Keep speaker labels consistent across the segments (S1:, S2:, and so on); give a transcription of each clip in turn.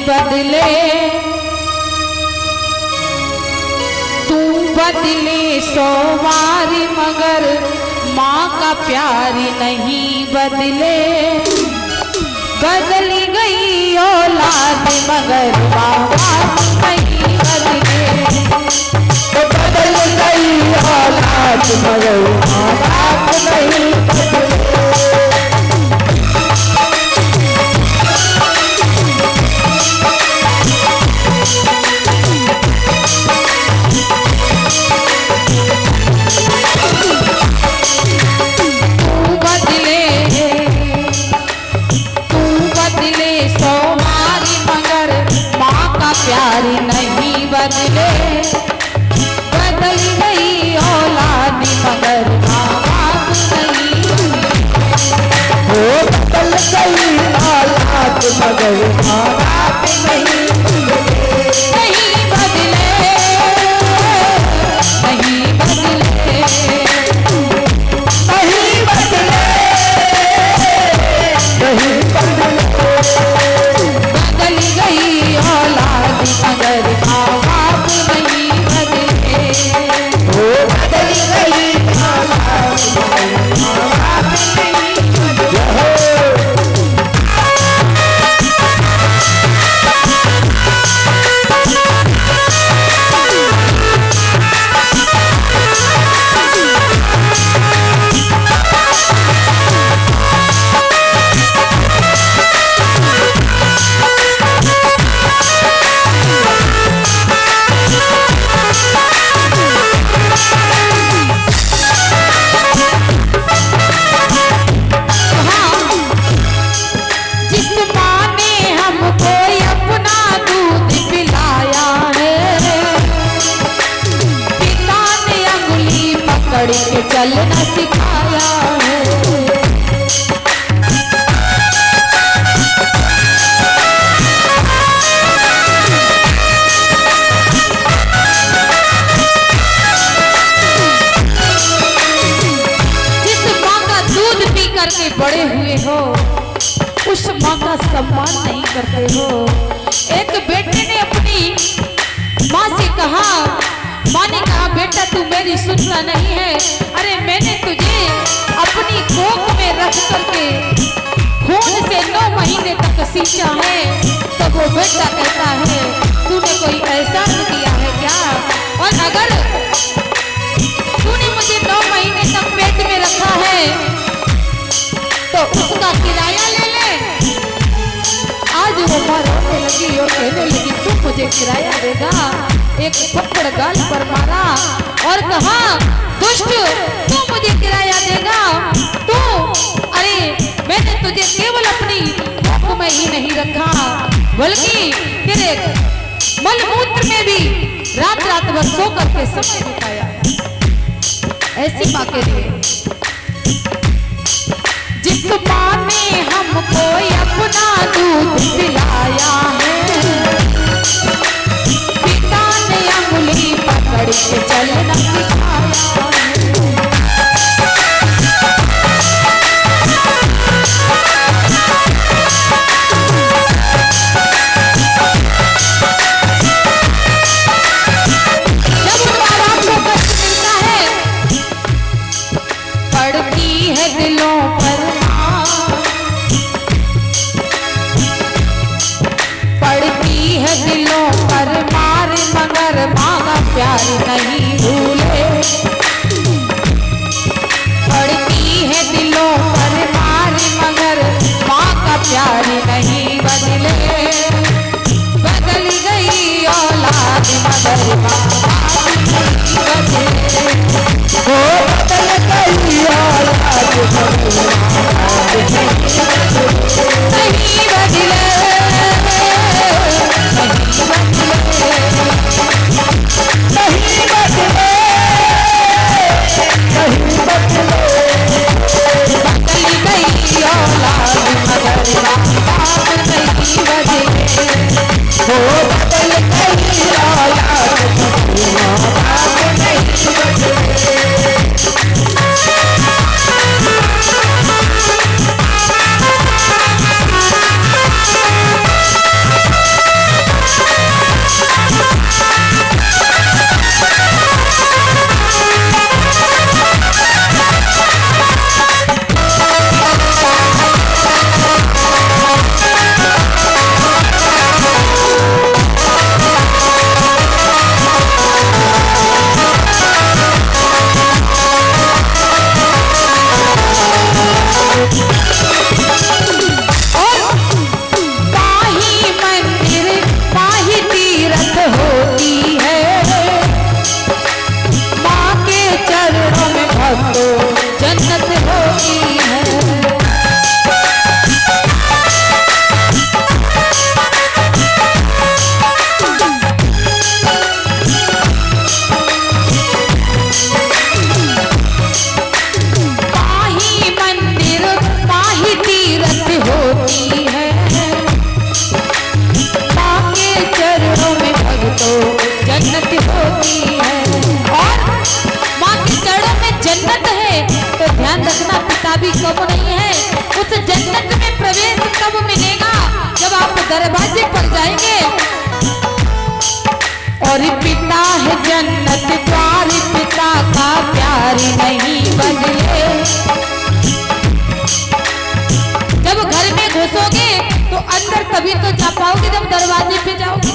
S1: बदले, तू बदले सोवारी मगर माँ का प्यार नहीं बदले। बदल गई औलाद मगर माँ नहीं बदले।
S2: बदल गई औलाद मगर माँ बाप नहीं बदले।
S1: प्यार नहीं बदले। बदल गई औलाद मगर माँ बाप नहीं बदले।
S2: बदल गई औलाद मगर माँ बाप नहीं बदले।
S1: नहीं बदले, नहीं बदले,
S2: नहीं बदले, नहीं बदले।
S1: बदल गई औलाद मगर माँ बाप नहीं बदले।
S2: बदल गई औलाद मगर माँ बाप नहीं बदले।
S1: के चलना सिखाया है। जिस माँ का दूध पी करके बड़े हुए हो उस माँ का सम्मान नहीं करते हो। एक बेटे ने अपनी माँ से कहा, माँ ने कहा बेटा तू मेरी सुनता नहीं है। अरे मैंने तुझे अपनी कोख में रख करके खून से 9 महीने तक सींचा है। तो वो बेटा कहता है तूने कोई एहसान किया है क्या? और अगर तूने मुझे 9 महीने तक पेट में रखा है तो उसका किराया ले ले। आज वो माँ रोने लगी और कहने लगी तू मुझे किराया देगा? एक थप्पड़ गाल पर मारा और कहा दुष्ट तू मुझे किराया देगा? तू अरे मैंने तुझे केवल अपनी भूख में ही नहीं रखा बल्कि तेरे मलमूत्र में भी रात रात भर सो करके समय बिताया। ऐसी माँ के लिए जिस माँ ने हमको अपना दूध पिलाया है, पिता ने अंगुली पकड़ के चलना सिखाया है। जब माँ बाप को कष्ट मिलता है पड़ती है दिलों पर पड़ती है दिलों पर मार मगर माँ का प्यार नहीं भूले। पड़ती है दिलों पर मार मगर माँ का प्यार नहीं बदले। बदल गई औलाद मगर माँ बाप नहीं बदले।
S2: बदल गई औलाद मगर माँ बाप
S1: नहीं बदले, जन्नत होती है। और माँ के चरणों में जन्नत है तो ध्यान रखना पिता भी कम नहीं है। उस जन्नत में प्रवेश कब मिलेगा? जब आप दरवाजे पर जाएंगे। और पिता है जन्नत द्वार, पिता का प्यार नहीं बदले। जब घर में घुसोगे तो अंदर तभी तो जा पाओगे जब दरवाजे पे जाओगे।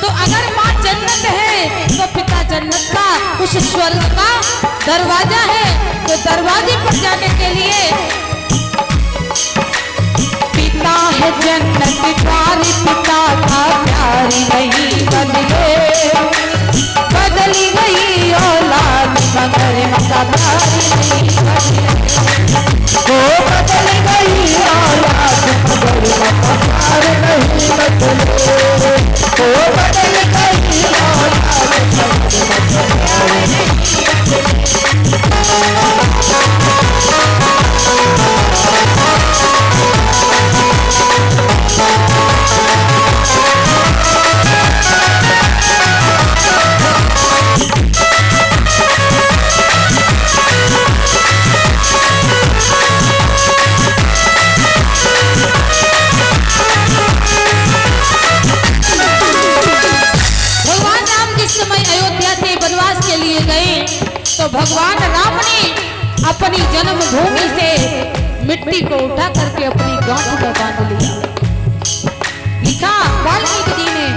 S1: तो अगर माँ जन्नत है तो पिता जन्नत का, उस स्वर्ग का दरवाजा है। तो दरवाजे पर जाने के लिए पिता है जन्नत द्वार, पिता का प्यार नहीं बदले। बदली गई औलाद मगर मका प्यार नहीं बदले।
S2: ओ बदल गई औलाद मगर मका प्यार नहीं बदले। ओ बदल गई औलाद मगर मका प्यार नहीं
S1: भगवान राम जिस समय अयोध्या से वनवास के लिए गए तो भगवान राम ने अपनी जन्मभूमि से मिट्टी को उठा करके अपनी गांठ में बांध लिया। लिखा वाल्मीकि जी ने,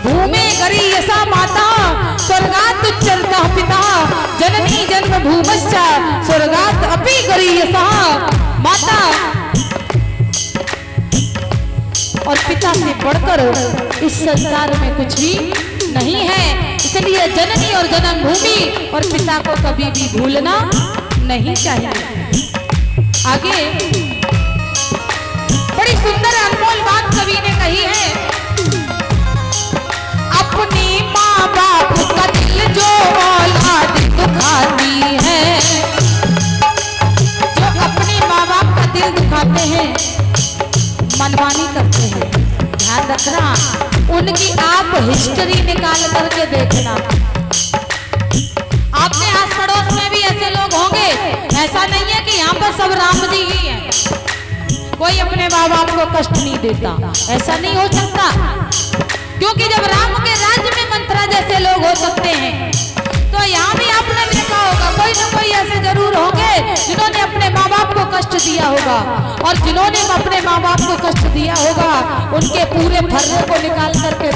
S1: भूमे गरी यसा माता स्वर्गात उच्चरता पिता, जननी जन्म भूमश्च स्वर्गात अपि गरी यसा माता। और पिता से बढ़कर इस संसार में कुछ भी नहीं है। इसलिए जननी और जन्मभूमि और पिता को कभी भी भूलना नहीं चाहिए। आगे बड़ी सुंदर अनमोल बात कवि ने कही है। अपनी माँ बाप का दिल जो औलाद दुखाती है, जो अपने माँ बाप का दिल दुखाते हैं, मनमानी करते हैं, ध्यान रखना उनकी आप हिस्ट्री निकाल करके देखना। आपके आस पड़ोस में भी ऐसे लोग होंगे। ऐसा नहीं है कि यहाँ पर सब राम जी ही हैं। कोई अपने माँ बाप को कष्ट नहीं देता, ऐसा नहीं हो सकता। क्योंकि जब राम के राज्य में मंत्रा जैसे लोग हो सकते हैं तो यहाँ भी आपने देखा होगा कोई ना कोई ऐसे जरूर होंगे जिन्होंने अपने माँ बाप को कष्ट दिया होगा। और जिन्होंने अपने माँ बाप को कष्ट दिया होगा उनके पूरे फर्रे को निकाल करके